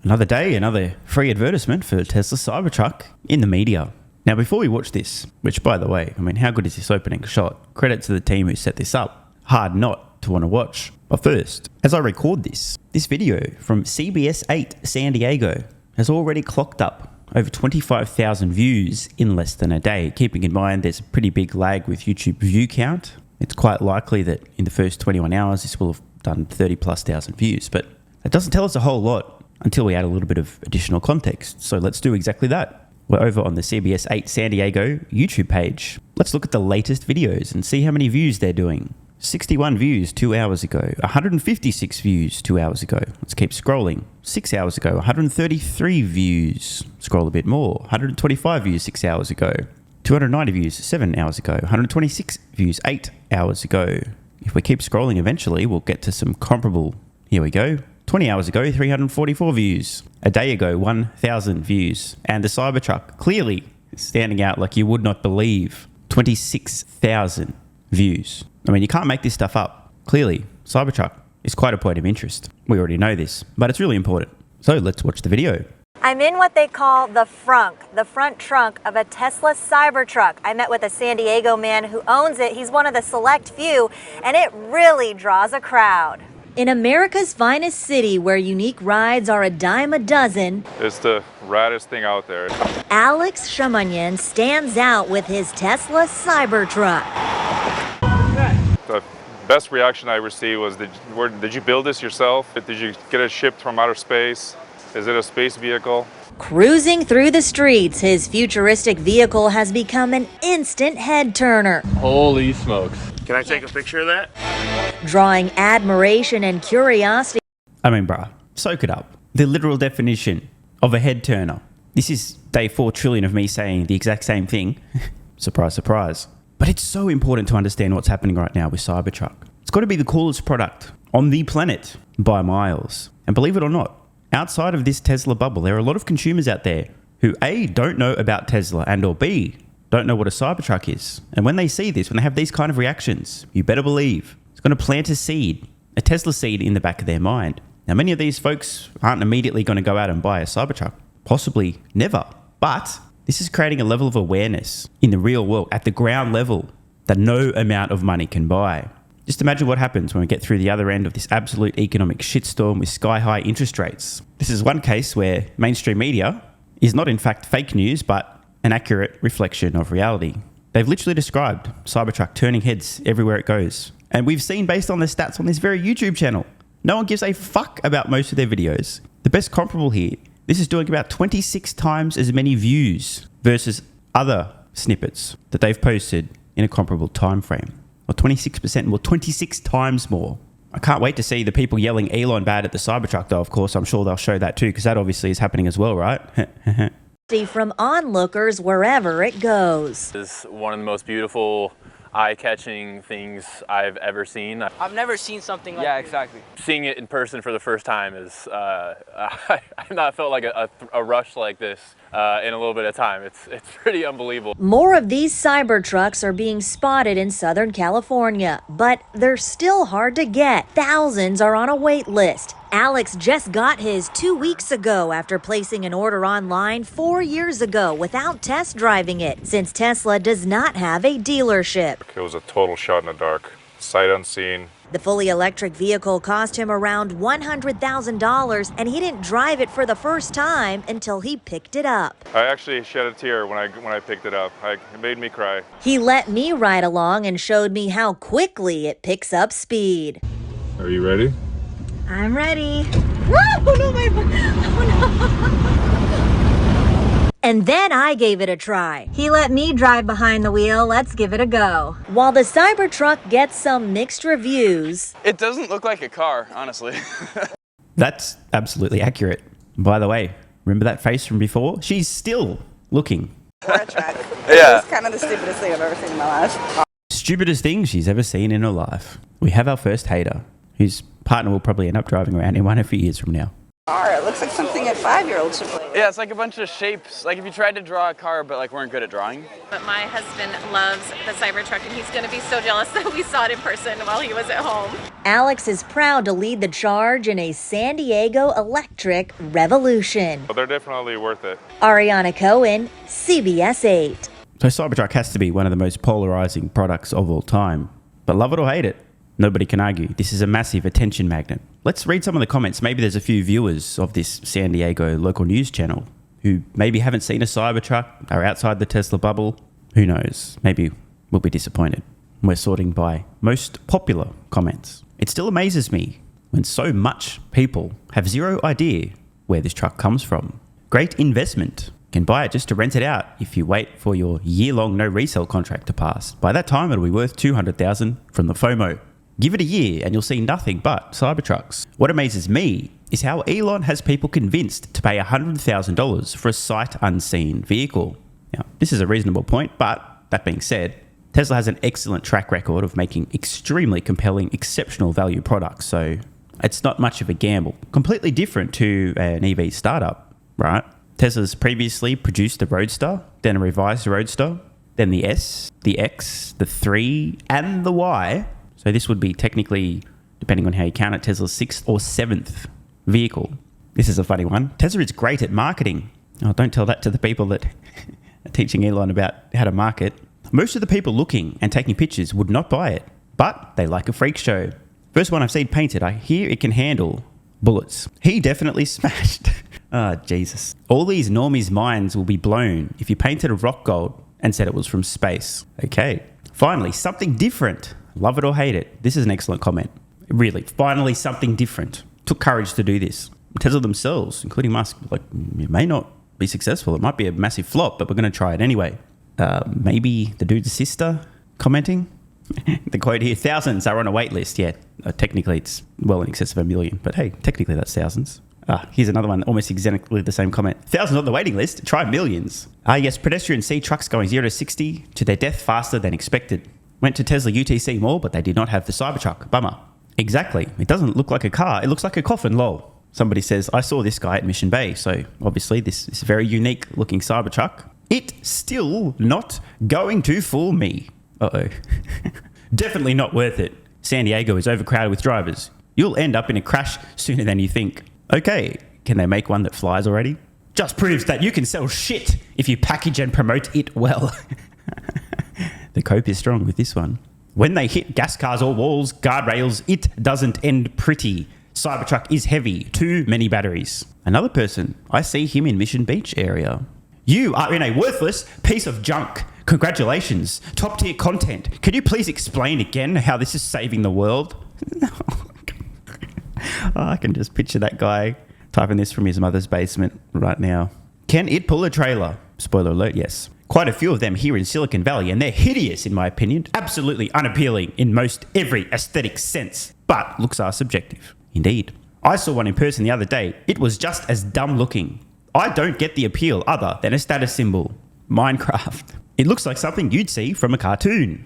Another day, another free advertisement for Tesla Cybertruck in the media. Now, before we watch this, which by the way, I mean, how good is this opening shot? Credit to the team who set this up. Hard not to want to watch. But first, as I record this video from CBS 8 San Diego has already clocked up over 25,000 views in less than a day. Keeping in mind there's a pretty big lag with YouTube view count. It's quite likely that in the first 21 hours this will have done 30,000+ views, but that doesn't tell us a whole lot until we add a little bit of additional context. So let's do exactly that. We're over on the CBS 8 San Diego YouTube page. Let's look at the latest videos and see how many views they're doing. 61 views 2 hours ago, 156 views 2 hours ago. Let's keep scrolling. 6 hours ago, 133 views. Scroll a bit more. 125 views 6 hours ago. 290 views 7 hours ago. 126 views 8 hours ago. If we keep scrolling, eventually we'll get to some comparable. Here we go. 20 hours ago, 344 views. A day ago, 1,000 views. And the Cybertruck clearly standing out like you would not believe. 26,000 views. I mean, you can't make this stuff up. Clearly, Cybertruck is quite a point of interest. We already know this, but it's really important. So let's watch the video. I'm in what they call the front trunk of a Tesla Cybertruck. I met with a San Diego man who owns it. He's one of the select few, and it really draws a crowd. In America's finest city, where unique rides are a dime a dozen, it's the raddest thing out there. Alex Shamanyan stands out with his Tesla Cybertruck. The best reaction I received was, did you build this yourself? Did you get it shipped from outer space? Is it a space vehicle? Cruising through the streets, his futuristic vehicle has become an instant head turner. Holy smokes. Can I take a picture of that? Drawing admiration and curiosity. I mean, bruh, soak it up. The literal definition of a head turner. This is day 4 trillion of me saying the exact same thing. Surprise, surprise. But it's so important to understand what's happening right now with Cybertruck. It's got to be the coolest product on the planet by miles. And believe it or not, outside of this Tesla bubble, there are a lot of consumers out there who A, don't know about Tesla, and or B, don't know what a Cybertruck is. And when they see this, when they have these kind of reactions, you better believe it's going to plant a seed, a Tesla seed in the back of their mind. Now, many of these folks aren't immediately going to go out and buy a Cybertruck. Possibly never. But this is creating a level of awareness in the real world, at the ground level, that no amount of money can buy. Just imagine what happens when we get through the other end of this absolute economic shitstorm with sky-high interest rates. This is one case where mainstream media is not in fact fake news, but an accurate reflection of reality. They've literally described Cybertruck turning heads everywhere it goes. And we've seen, based on the stats on this very YouTube channel, no one gives a fuck about most of their videos. The best comparable here, this is doing about 26 times as many views versus other snippets that they've posted in a comparable time frame. Or 26%, well, 26 times more. I can't wait to see the people yelling Elon bad at the Cybertruck, though, of course. I'm sure they'll show that too, because that obviously is happening as well, right? From onlookers wherever it goes. This is one of the most beautiful, eye-catching things I've ever seen. I've never seen something like this. Yeah, exactly. Seeing it in person for the first time is, I've not felt like a rush like this in a little bit of time. It's pretty unbelievable. More of these Cybertrucks are being spotted in Southern California, but they're still hard to get. Thousands are on a wait list. Alex just got his 2 weeks ago after placing an order online 4 years ago without test driving it, since Tesla does not have a dealership. It was a total shot in the dark, sight unseen. The fully electric vehicle cost him around $100,000, and he didn't drive it for the first time until he picked it up. I actually shed a tear when I picked it up. It made me cry. He let me ride along and showed me how quickly it picks up speed. Are you ready? I'm ready. Oh no, And then I gave it a try. He let me drive behind the wheel. Let's give it a go. While the Cybertruck gets some mixed reviews, it doesn't look like a car, honestly. That's absolutely accurate. By the way, remember that face from before? She's still looking. Yeah. It's kind of the stupidest thing I've ever seen in my life. Stupidest thing she's ever seen in her life. We have our first hater, whose partner will probably end up driving around in one a few years from now. car. It looks like something a 5-year-old should play with. Yeah, it's like a bunch of shapes. Like if you tried to draw a car but like weren't good at drawing. But my husband loves the Cybertruck, and he's going to be so jealous that we saw it in person while he was at home. Alex is proud to lead the charge in a San Diego electric revolution. But they're definitely worth it. Ariana Cohen, CBS 8. So Cybertruck has to be one of the most polarizing products of all time. But love it or hate it, nobody can argue. This is a massive attention magnet. Let's read some of the comments. Maybe there's a few viewers of this San Diego local news channel who maybe haven't seen a Cybertruck, are outside the Tesla bubble. Who knows? Maybe we'll be disappointed. We're sorting by most popular comments. It still amazes me when so much people have zero idea where this truck comes from. Great investment. Can buy it just to rent it out if you wait for your year-long no resale contract to pass. By that time, it'll be worth $200,000 from the FOMO. Give it a year and you'll see nothing but Cybertrucks. What amazes me is how Elon has people convinced to pay $100,000 for a sight unseen vehicle. Now, this is a reasonable point, but that being said, Tesla has an excellent track record of making extremely compelling, exceptional value products, so it's not much of a gamble. Completely different to an EV startup, right? Tesla's previously produced the Roadster, then a revised Roadster, then the S, the X, the 3, and the Y. So this would be technically, depending on how you count it, Tesla's 6th or 7th vehicle. This is a funny one. Tesla is great at marketing. Oh, don't tell that to the people that are teaching Elon about how to market. Most of the people looking and taking pictures would not buy it, but they like a freak show. First one I've seen painted, I hear it can handle bullets. He definitely smashed. Ah, Jesus. All these normies' minds will be blown if you painted a rock gold and said it was from space. Okay. Finally, something different. Love it or hate it. This is an excellent comment. Really, finally something different. Took courage to do this. Tesla themselves, including Musk, like, it may not be successful. It might be a massive flop, but we're going to try it anyway. Maybe the dude's sister commenting. The quote here, thousands are on a wait list. Yeah, technically it's well in excess of 1 million, but hey, technically that's thousands. Here's another one, almost exactly the same comment. Thousands on the waiting list, try millions. Yes, pedestrians see trucks going 0 to 60 to their death faster than expected. Went to Tesla UTC Mall, but they did not have the Cybertruck. Bummer. Exactly. It doesn't look like a car. It looks like a coffin, lol. Somebody says, I saw this guy at Mission Bay. So obviously this is a very unique looking Cybertruck. It still not going to fool me. Uh-oh. Definitely not worth it. San Diego is overcrowded with drivers. You'll end up in a crash sooner than you think. Okay, can they make one that flies already? Just proves that you can sell shit if you package and promote it well. The cope is strong with this one. When they hit gas cars or walls, guardrails, it doesn't end pretty. Cybertruck is heavy. Too many batteries. Another person, I see him in Mission Beach area. You are in a worthless piece of junk. Congratulations. Top tier content. Can you please explain again how this is saving the world? I can just picture that guy typing this from his mother's basement right now. Can it pull a trailer? Spoiler alert, yes. Quite a few of them here in Silicon Valley, and they're hideous in my opinion. Absolutely unappealing in most every aesthetic sense. But looks are subjective. Indeed. I saw one in person the other day. It was just as dumb looking. I don't get the appeal other than a status symbol. Minecraft. It looks like something you'd see from a cartoon.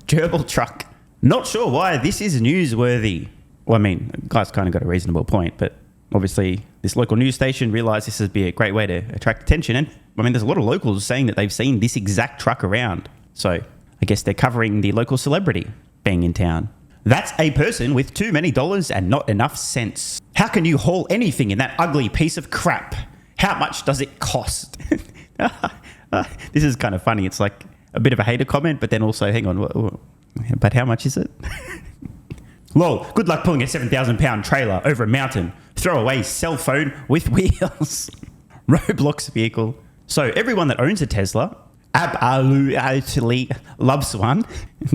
Gerbil truck. Not sure why this is newsworthy. Well, I mean, guy's kind of got a reasonable point, but obviously this local news station realised this would be a great way to attract attention. And I mean, there's a lot of locals saying that they've seen this exact truck around. So I guess they're covering the local celebrity being in town. That's a person with too many dollars and not enough sense. How can you haul anything in that ugly piece of crap? How much does it cost? This is kind of funny. It's like a bit of a hater comment, but then also, hang on, but how much is it? Lol, good luck pulling a 7,000 pound trailer over a mountain. Throw away cell phone with wheels. Roblox vehicle. So everyone that owns a Tesla absolutely loves one.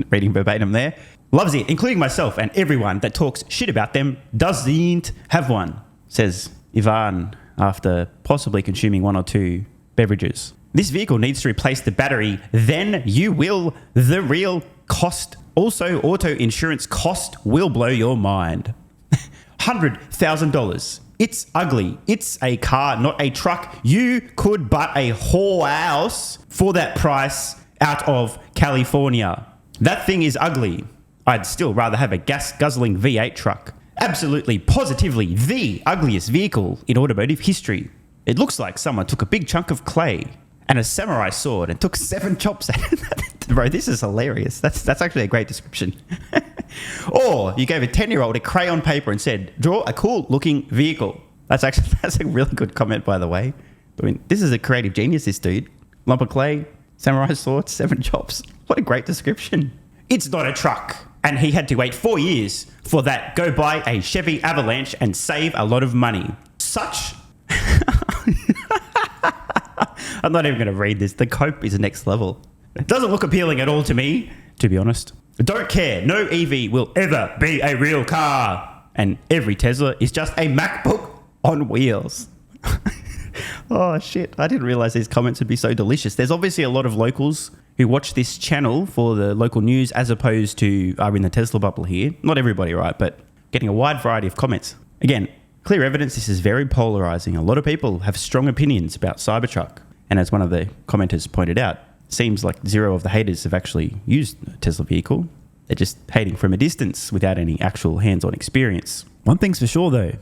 Reading verbatim there. Loves it, including myself, and everyone that talks shit about them doesn't have one, says Ivan after possibly consuming 1 or 2 beverages. This vehicle needs to replace the battery, then you will the real cost. Also, auto insurance cost will blow your mind. $100,000. It's ugly. It's a car, not a truck. You could buy a whole house for that price out of California. That thing is ugly. I'd still rather have a gas-guzzling V8 truck. Absolutely, positively the ugliest vehicle in automotive history. It looks like someone took a big chunk of clay and a samurai sword and took 7 chops at it. Bro, this is hilarious. That's actually a great description. Or you gave a 10-year-old a crayon paper and said, draw a cool looking vehicle. That's a really good comment, by the way. I mean, this is a creative genius, this dude. Lump of clay, samurai sword, 7 chops. What a great description. It's not a truck. And he had to wait 4 years for that. Go buy a Chevy Avalanche and save a lot of money. Such... I'm not even going to read this. The cope is next level. It doesn't look appealing at all to me, to be honest. Don't care. No EV will ever be a real car. And every Tesla is just a MacBook on wheels. Oh, shit. I didn't realize these comments would be so delicious. There's obviously a lot of locals who watch this channel for the local news as opposed to are in the Tesla bubble here. Not everybody, right? But getting a wide variety of comments. Again, clear evidence this is very polarizing. A lot of people have strong opinions about Cybertruck. And as one of the commenters pointed out, seems like 0 of the haters have actually used a Tesla vehicle. They're just hating from a distance without any actual hands-on experience. One thing's for sure though,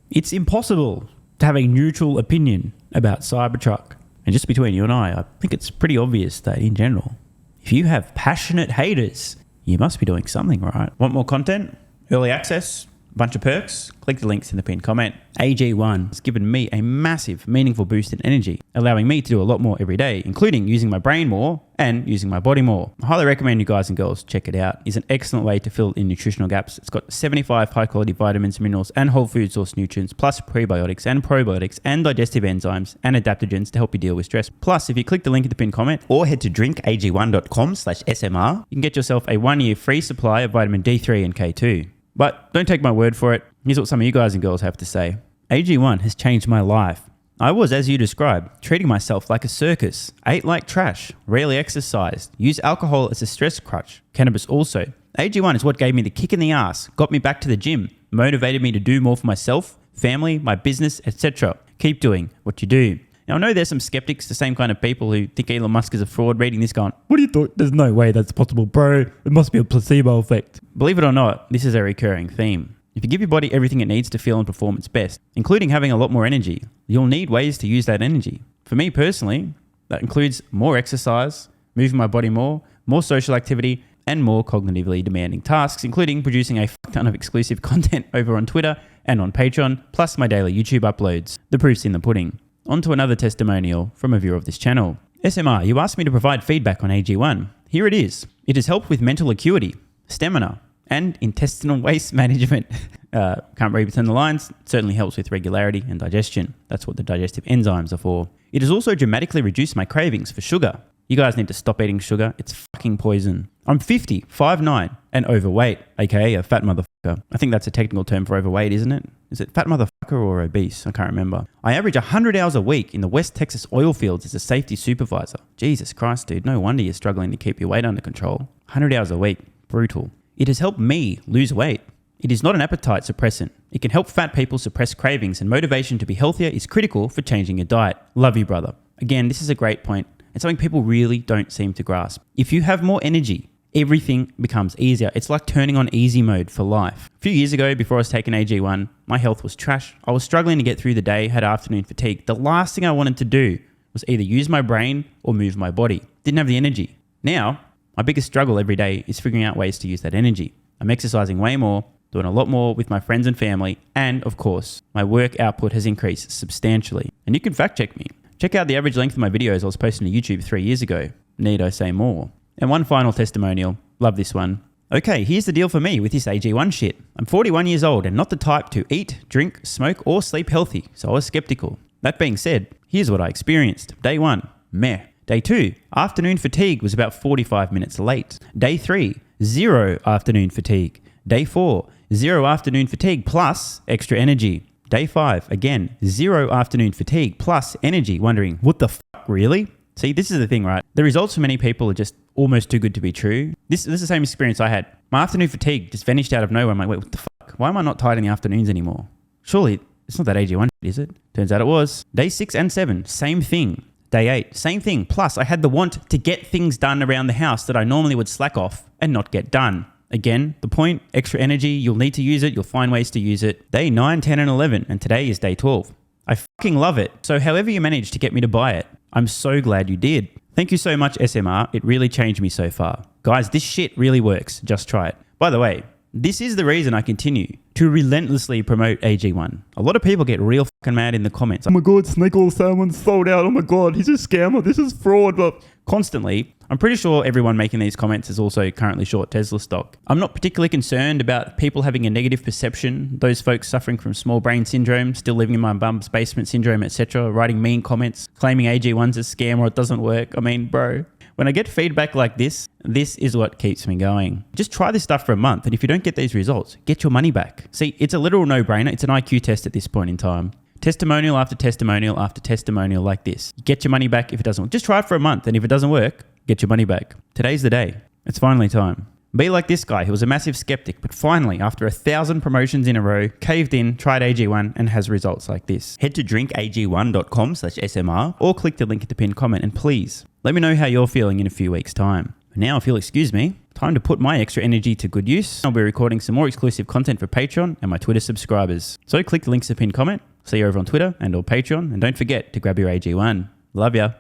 it's impossible to have a neutral opinion about Cybertruck. And just between you and I think it's pretty obvious that in general, if you have passionate haters, you must be doing something right. Want more content? Early access? Bunch of perks? Click the links in the pinned comment. AG1 has given me a massive, meaningful boost in energy, allowing me to do a lot more every day, including using my brain more and using my body more. I highly recommend you guys and girls check it out. It's an excellent way to fill in nutritional gaps. It's got 75 high-quality vitamins, minerals, and whole food source nutrients, plus prebiotics and probiotics and digestive enzymes and adaptogens to help you deal with stress. Plus, if you click the link in the pinned comment or head to drinkag1.com/SMR, you can get yourself a 1-year free supply of vitamin D3 and K2. But don't take my word for it. Here's what some of you guys and girls have to say. AG1 has changed my life. I was, as you described, treating myself like a circus, ate like trash, rarely exercised, used alcohol as a stress crutch, cannabis also. AG1 is what gave me the kick in the ass, got me back to the gym, motivated me to do more for myself, family, my business, etc. Keep doing what you do. Now, I know there's some skeptics, the same kind of people who think Elon Musk is a fraud, reading this going, what do you thought? There's no way that's possible, bro. It must be a placebo effect. Believe it or not, this is a recurring theme. If you give your body everything it needs to feel and perform its best, including having a lot more energy, you'll need ways to use that energy. For me personally, that includes more exercise, moving my body more social activity, and more cognitively demanding tasks, including producing a fuck ton of exclusive content over on Twitter and on Patreon, plus my daily YouTube uploads. The proof's in the pudding. On to another testimonial from a viewer of this channel. SMR, you asked me to provide feedback on AG1. Here it is. It has helped with mental acuity, stamina, and intestinal waste management. Can't read between the lines. Certainly helps with regularity and digestion. That's what the digestive enzymes are for. It has also dramatically reduced my cravings for sugar. You guys need to stop eating sugar. It's fucking poison. I'm 50, 5'9", and overweight, aka a fat motherfucker. I think that's a technical term for overweight, isn't it? Is it fat motherfucker or obese? I can't remember. I average 100 hours a week in the West Texas oil fields as a safety supervisor. Jesus Christ, dude. No wonder you're struggling to keep your weight under control. 100 hours a week. Brutal. It has helped me lose weight. It is not an appetite suppressant. It can help fat people suppress cravings, and motivation to be healthier is critical for changing your diet. Love you, brother. Again, this is a great point. It's something people really don't seem to grasp. If you have more energy, everything becomes easier. It's like turning on easy mode for life. A few years ago, before I was taking AG1, my health was trash. I was struggling to get through the day, had afternoon fatigue. The last thing I wanted to do was either use my brain or move my body. Didn't have the energy. Now, my biggest struggle every day is figuring out ways to use that energy. I'm exercising way more, doing a lot more with my friends and family, and of course, my work output has increased substantially. And you can fact check me. Check out the average length of my videos I was posting to YouTube 3 years ago. Need I say more? And one final testimonial. Love this one. Okay, here's the deal for me with this AG1 shit. I'm 41 years old and not the type to eat, drink, smoke, or sleep healthy, so I was skeptical. That being said, here's what I experienced. Day 1, meh. Day 2, afternoon fatigue was about 45 minutes late. Day 3, 0 afternoon fatigue. Day 4, 0 afternoon fatigue plus extra energy. Day 5, again, 0 afternoon fatigue plus energy, wondering, what the fuck, really? See, this is the thing, right? The results for many people are just almost too good to be true. This is the same experience I had. My afternoon fatigue just vanished out of nowhere. I'm like, wait, what the fuck? Why am I not tired in the afternoons anymore? Surely, it's not that AG1, is it? Turns out it was. Day 6 and 7, same thing. Day 8, same thing. Plus, I had the want to get things done around the house that I normally would slack off and not get done. Again, the point, extra energy, you'll need to use it, you'll find ways to use it. Day 9, 10, and 11, and today is day 12. I fucking love it. So however you managed to get me to buy it, I'm so glad you did. Thank you so much, SMR. It really changed me so far. Guys, this shit really works. Just try it. By the way, this is the reason I continue to relentlessly promote AG1. A lot of people get real fucking mad in the comments. Oh my God, Snake Oil Salmon's sold out. Oh my God, he's a scammer. This is fraud. But constantly, I'm pretty sure everyone making these comments is also currently short Tesla stock. I'm not particularly concerned about people having a negative perception, those folks suffering from small brain syndrome, still living in my bum's basement syndrome, etc., writing mean comments, claiming AG1's a scam or it doesn't work. I mean, bro, when I get feedback like this is what keeps me going. Just try this stuff for a month, and if you don't get these results, get your money back. See, it's a literal no-brainer. It's an IQ test at this point in time. Testimonial after testimonial after testimonial like this. Get your money back if it doesn't work. Just try it for a month, and if it doesn't work, get your money back. Today's the day. It's finally time. Be like this guy who was a massive skeptic, but finally, after 1,000 promotions in a row, caved in, tried AG1, and has results like this. Head to drinkag1.com/SMR or click the link in the pinned comment, and please, let me know how you're feeling in a few weeks' time. Now, if you'll excuse me, time to put my extra energy to good use. I'll be recording some more exclusive content for Patreon and my Twitter subscribers. So click the links in the pinned comment, see you over on Twitter and or Patreon, and don't forget to grab your AG1. Love ya.